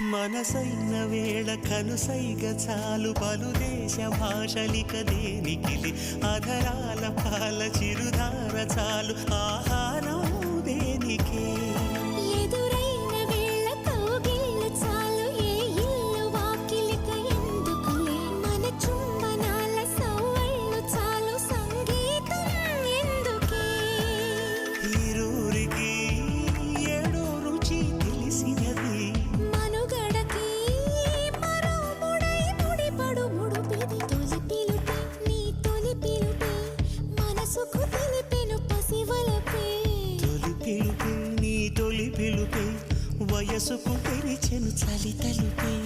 మనసైన వేళ కనుసైగ చాలు పలు దేశ భాషలిక దేనికిలి అధరాల పాల చిరుధార చాలు ఆహారం దేనికే ఎదురైన వేళ కౌగిళ్ళు చాలు ఏ ఇల్లు వాకిలిక ఎందుకులే మన చుంబనాల సవ్వళ్ళు చాలు సంగీతం ఎందుకే ఇరువురికి ఏడో రుచి తెలిసినది తొలి పిలుపే వయసుకు తెరిచెను చలి తలుపే